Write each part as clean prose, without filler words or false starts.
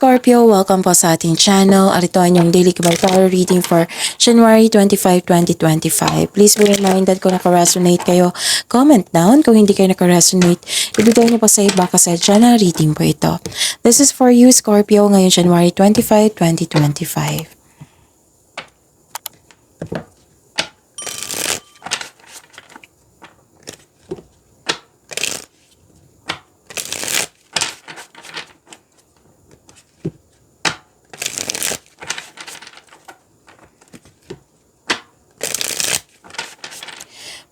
Scorpio, welcome po sa ating channel. At ito ang yung daily tarot reading for January 25, 2025. Please be reminded kung naka-resonate kayo, comment down. Kung hindi kayo naka-resonate, ibigay niyo po sa iba kasi channel reading po ito. This is for you, Scorpio, ngayon January 25, 2025.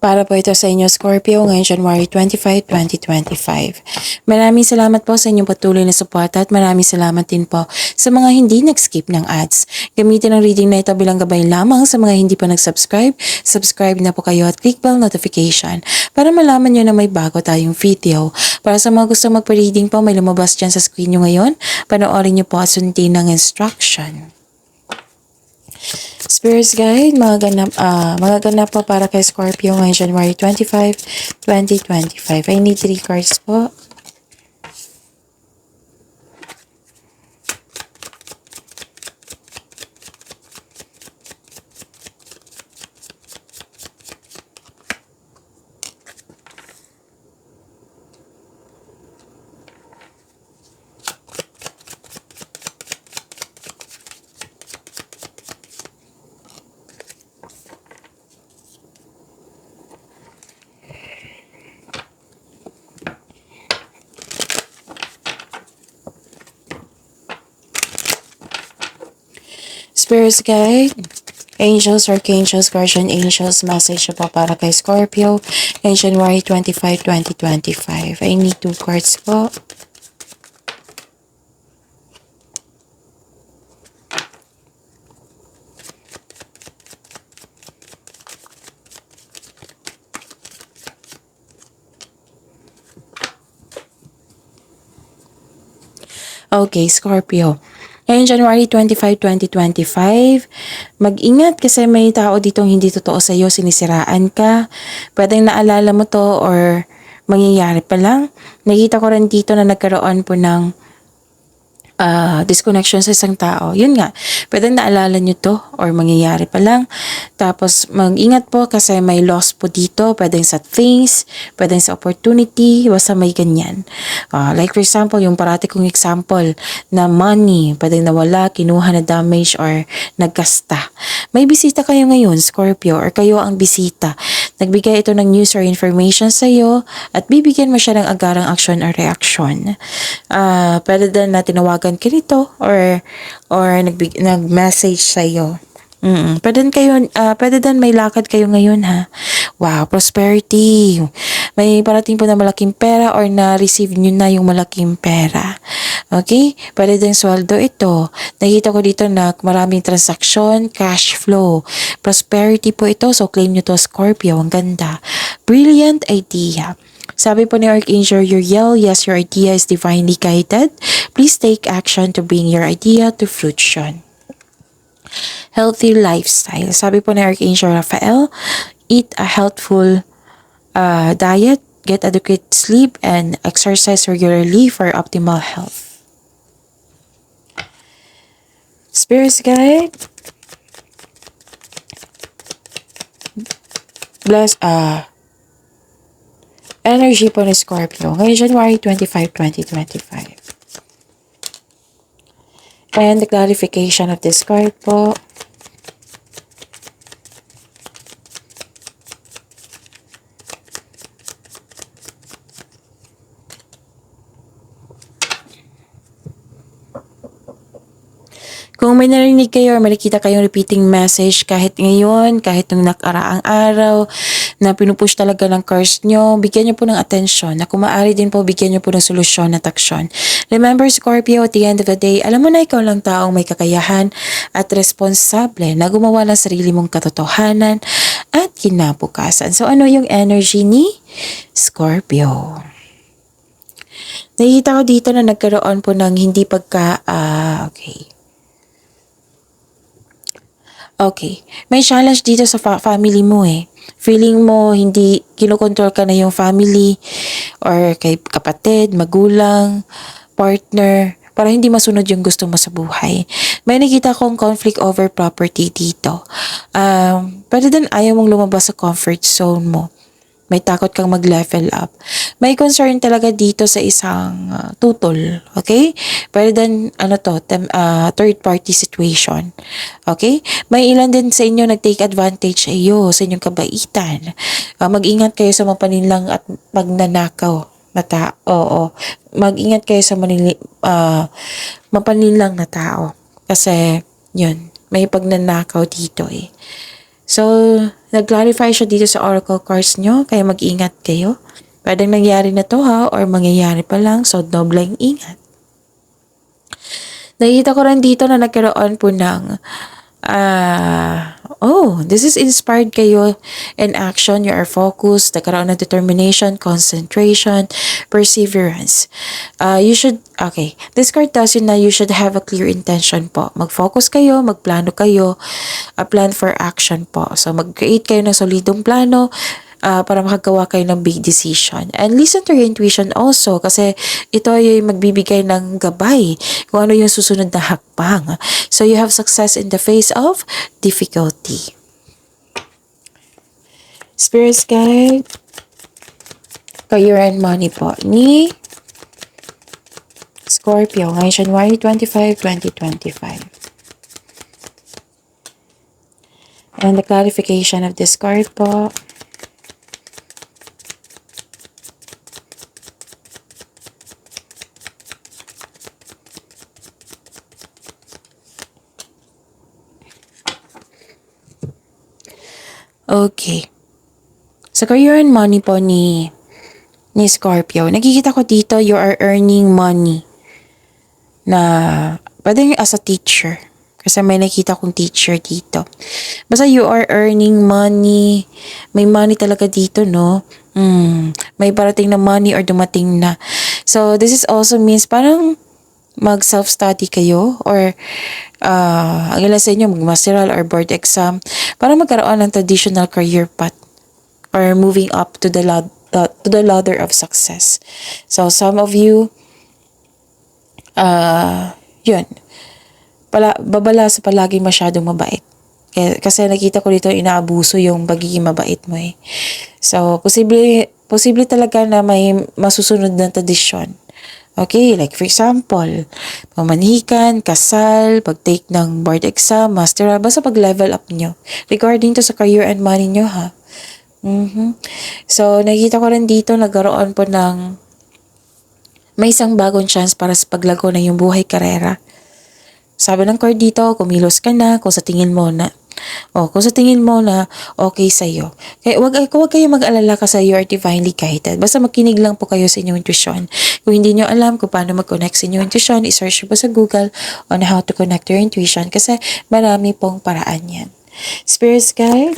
Para po ito sa inyo, Scorpio, ngayong January 25, 2025. Maraming salamat po sa inyong patuloy na suporta at maraming salamat din po sa mga hindi nag-skip ng ads. Gamitin ang reading na ito bilang gabay lamang sa mga hindi pa nag-subscribe. Subscribe na po kayo at click bell notification para malaman nyo na may bago tayong video. Para sa mga gusto magpa-reading po, may lumabas dyan sa screen nyo ngayon. Panoorin nyo po at sundin ng instruction. Spirits Guide, magaganap po para kay Scorpio ngayong January 25, 2025. I need 3 cards po. Spirits Guide, Angels, Archangels, Guardian Angels, message po para kay Scorpio ngayong January 25, 2025. I need 2 cards po. Okay, Scorpio. Ngayon, January 25, 2025, mag-ingat kasi may tao ditong hindi totoo sa iyo, sinisiraan ka. Pwedeng naalala mo to or mangyayari pa lang. Nakita ko rin dito na nagkaroon po ng disconnection sa isang tao. Yun nga, pwedeng naalala nyo to or mangyayari pa lang. Tapos mag-ingat po kasi may loss po dito. Pwedeng sa things, pwedeng sa opportunity, basta may ganyan. Like for example, yung parati kong example na money, pwedeng nawala, kinuha na damage or nagkasta. May bisita kayo ngayon, Scorpio, or kayo ang bisita. Nagbigay ito ng news or information sa iyo at bibigyan mo siya ng agarang action or reaction. Pwede din na tinawagan ka nito or nag-message sa iyo. Pwede din may lakad kayo ngayon ha. Wow, prosperity. May parating po na malaking pera or na-receive nyo na yung malaking pera. Okay? Pwede din sweldo ito. Nakita ko dito na maraming transaksyon, cash flow. Prosperity po ito. So claim nyo to, Scorpio. Ang ganda. Brilliant idea. Sabi po ni Archangel Uriel, yes, your idea is divinely guided. Please take action to bring your idea to fruition. Healthy lifestyle. Sabi po ni Archangel Raphael, eat a healthful diet, get adequate sleep, and exercise regularly for optimal health. Spirits Guide. Bless, energy po ni Scorpio ngayong January 25, 2025. And the clarification of this card po. Kung may narinig kayo or may nakita kayong repeating message kahit ngayon, kahit nung nakaraang araw, na pinupush talaga ng curse nyo, bigyan nyo po ng atensyon. Na kung maaari din po, bigyan nyo po ng solusyon at aksyon. Remember, Scorpio, at the end of the day, alam mo na ikaw lang taong may kakayahan at responsable na gumawa ng sarili mong katotohanan at kinabukasan. So, ano yung energy ni Scorpio? Nakita ko dito na nagkaroon po ng hindi Okay. May challenge dito sa family mo eh. Feeling mo hindi kinokontrol ka na yung family or kay kapatid, magulang, partner. para hindi masunod yung gusto mo sa buhay. May nakita kong conflict over property dito. Pwede din ayaw mong lumabas sa comfort zone mo. May takot kang mag-level up. May concern talaga dito sa isang tutol. Okay? Pwede din, third party situation. Okay? May ilan din sa inyo nag-take advantage sa iyo, sa inyong kabaitan. Mag-ingat kayo sa mapaninlang at magnanakaw na tao. Oo. Mag-ingat kayo sa mapaninlang na tao. Kasi, yun, may pagnanakaw dito eh. So, nag-clarify siya dito sa oracle cards nyo, kaya mag-ingat kayo. Pwedeng nangyari na to ha, or mangyayari pa lang, so dobleng ingat. Nakita ko rin dito na nagkaroon po ng this is inspired kayo in action. You are focused, nagkaroon ng determination, concentration, perseverance. This card tells you na you should have a clear intention po. Mag-focus kayo, magplano kayo, a plan for action po. So, mag-create kayo ng solidong plano, para makagawa kayo ng big decision. And listen to your intuition also kasi ito ay magbibigay ng gabay kung ano yung susunod na hakbang. So you have success in the face of difficulty. Spirit guide, career and money po ni Scorpio ngayong January 25, 2025. And the clarification of this card po. Okay. Sa career and money po ni Scorpio, nakikita ko dito you are earning money na pwedeng as a teacher. Kasi may nakita kong teacher dito. Basta you are earning money. May money talaga dito, no? May parating na money or dumating na. So, this is also means parang mag-self-study kayo or ang ilan sa inyo mag-masteral or board exam para magkaroon ng traditional career path or moving up to the ladder of success. So some of you babala sa palagi masyadong mabait. Kasi nakita ko dito inaabuso yung pagiging mabait mo eh. So posible talaga na may masusunod na tradisyon. Okay, like for example, pamanhikan, kasal, pag-take ng board exam, masteral, basta pag-level up nyo. Regarding to sa career and money nyo, ha? So, nakikita ko rin dito, nagkaroon po ng may isang bagong chance para sa paglago ng yung buhay karera. Sabi ng card dito, kumilos ka na kung sa tingin mo na okay sa'yo. Kaya wag kayo mag-alala kasi you are divinely guided. Basta makinig lang po kayo sa inyong intuition. Kung hindi nyo alam kung paano mag-connect sa inyong intuition, i-search po sa Google on how to connect your intuition kasi marami pong paraan yan. Spirits guide,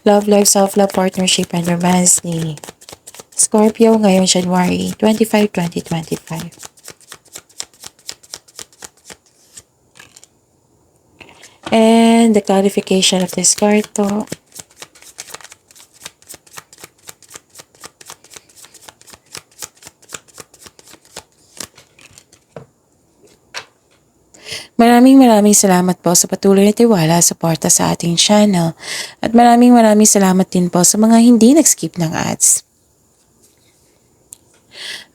love, life, self-love, partnership, and romance ni Scorpio ngayong January 25, 2025. And the clarification of this card po. Maraming salamat po sa patuloy na tiwala, suporta sa ating channel. At maraming salamat din po sa mga hindi nag-skip ng ads.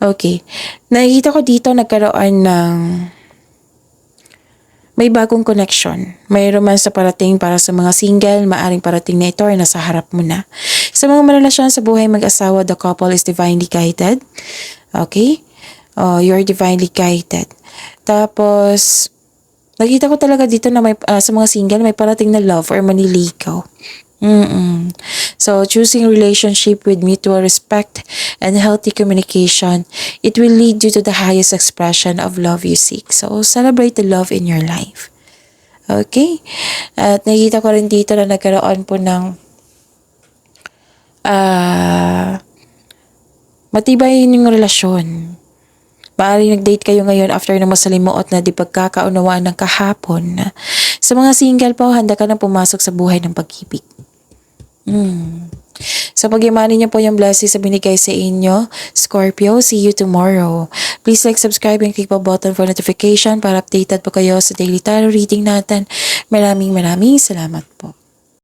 Okay. Nakikita ko dito nagkaroon ng may bagong connection. May romance na parating para sa mga single, maaring parating na ito or nasa harap mo na. Sa mga marelasyon sa buhay mag-asawa, the couple is divinely guided. Okay? You're divinely guided. Tapos, nakita ko talaga dito na may, sa mga single, may parating na love or maniligaw. So, choosing relationship with mutual respect and healthy communication, it will lead you to the highest expression of love you seek. So, celebrate the love in your life. Okay? At nakita ko rin dito na nagkaroon po ng matibay yung relasyon. Maaaring nag-date kayo ngayon after na masalimuot na di pagkakaunawaan ng kahapon. Sa mga single po, handa ka na pumasok sa buhay ng pag-ibig. So, pag-imani niyo po yung blessings na binigay sa inyo. Scorpio, see you tomorrow. Please like, subscribe, and click the button for notification para updated po kayo sa daily tarot reading natin. Maraming salamat po.